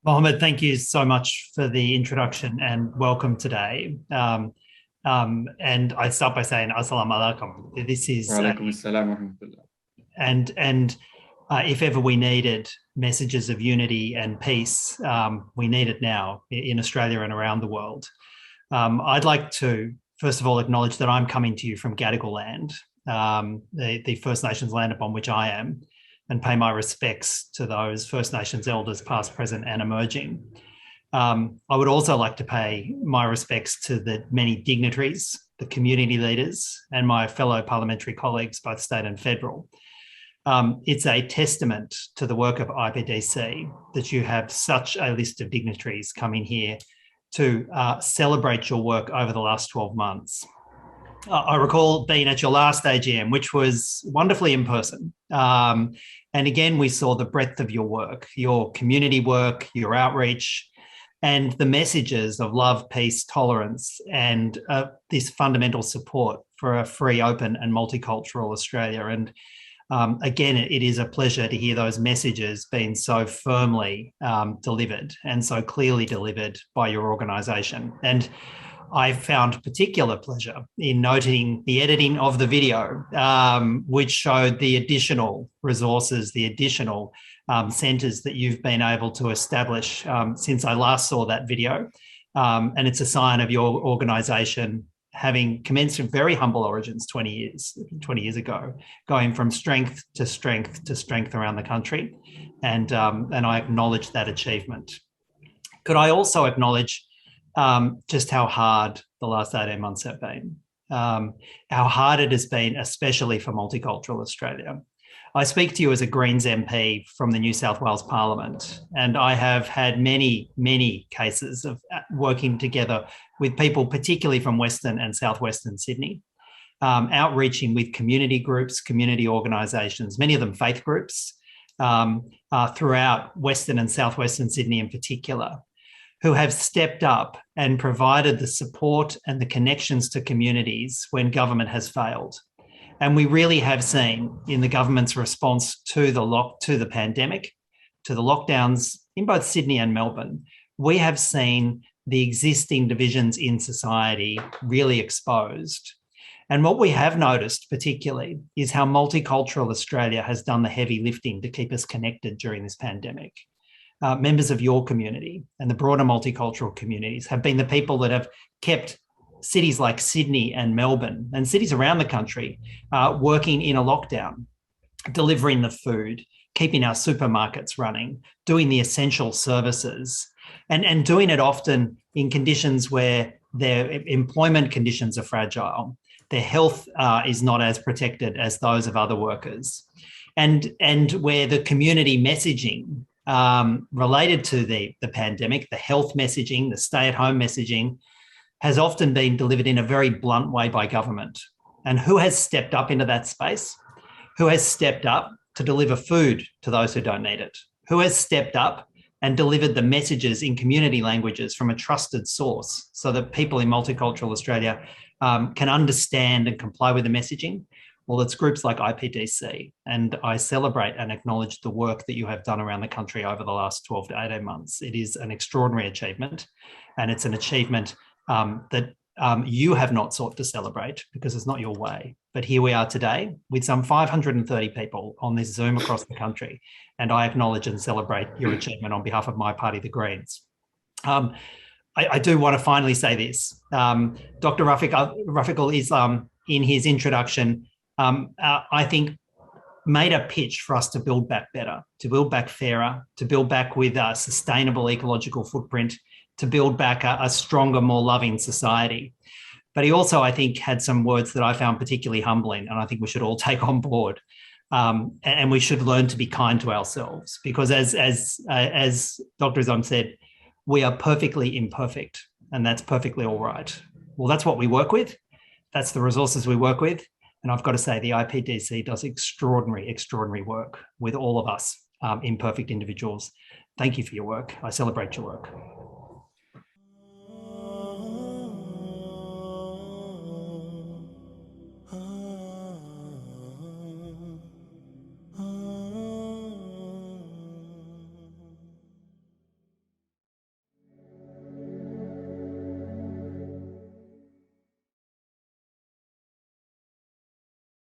Mohammed, thank you so much for the introduction and welcome today. And I start by saying Assalamu alaikum. This is وعليكم السلام ورحمة الله. and if ever we needed messages of unity and peace, we need it now in Australia and around the world. I'd like to first of all acknowledge that I'm coming to you from Gadigal land, the First Nations land upon which I am, and pay my respects to those First Nations elders, past, present, and emerging. I would also like to pay my respects to the many dignitaries, the community leaders, and my fellow parliamentary colleagues, both state and federal. It's a testament to the work of IPDC that you have such a list of dignitaries coming here to celebrate your work over the last 12 months. I recall being at your last AGM, which was wonderfully in person. And again, we saw the breadth of your work, your community work, your outreach, and the messages of love, peace, tolerance, and this fundamental support for a free, open, and multicultural Australia. And again, it is a pleasure to hear those messages being so firmly delivered and so clearly delivered by your organisation. And I found particular pleasure in noting the editing of the video, which showed the additional resources, the additional centres that you've been able to establish since I last saw that video. And it's a sign of your organisation having commenced from very humble origins 20 years ago, going from strength to strength to strength around the country. And I acknowledge that achievement. Could I also acknowledge just how hard the last 18 months have been, how hard it has been, especially for multicultural Australia. I speak to you as a Greens MP from the New South Wales Parliament, and I have had many, many cases of working together with people, particularly from Western and Southwestern Sydney, outreaching with community groups, community organisations, many of them faith groups, throughout Western and Southwestern Sydney in particular, who have stepped up and provided the support and the connections to communities when government has failed. And we really have seen in the government's response to the pandemic, to the lockdowns in both Sydney and Melbourne, we have seen the existing divisions in society really exposed. And what we have noticed particularly is how multicultural Australia has done the heavy lifting to keep us connected during this pandemic. Members of your community and the broader multicultural communities have been the people that have kept cities like Sydney and Melbourne and cities around the country working in a lockdown, delivering the food, keeping our supermarkets running, doing the essential services, and doing it often in conditions where their employment conditions are fragile, their health is not as protected as those of other workers, and where the community messaging related to the pandemic, the health messaging, the stay-at-home messaging, has often been delivered in a very blunt way by government. And who has stepped up into that space? Who has stepped up to deliver food to those who don't need it? Who has stepped up and delivered the messages in community languages from a trusted source so that people in multicultural Australia can understand and comply with the messaging? Well, it's groups like IPDC, and I celebrate and acknowledge the work that you have done around the country over the last 12 to 18 months. It is an extraordinary achievement, and it's an achievement that you have not sought to celebrate because it's not your way. But here we are today with some 530 people on this Zoom across the country, and I acknowledge and celebrate your achievement on behalf of my party, the Greens. I do want to finally say this. Dr. Rafiqul is, in his introduction, I think, made a pitch for us to build back better, to build back fairer, to build back with a sustainable ecological footprint, to build back a stronger, more loving society. But he also, I think, had some words that I found particularly humbling, and I think we should all take on board. And we should learn to be kind to ourselves, because as Dr. Izam said, we are perfectly imperfect, and that's perfectly all right. Well, that's what we work with. That's the resources we work with. And I've got to say, the IPDC does extraordinary, extraordinary work with all of us imperfect individuals. Thank you for your work. I celebrate your work.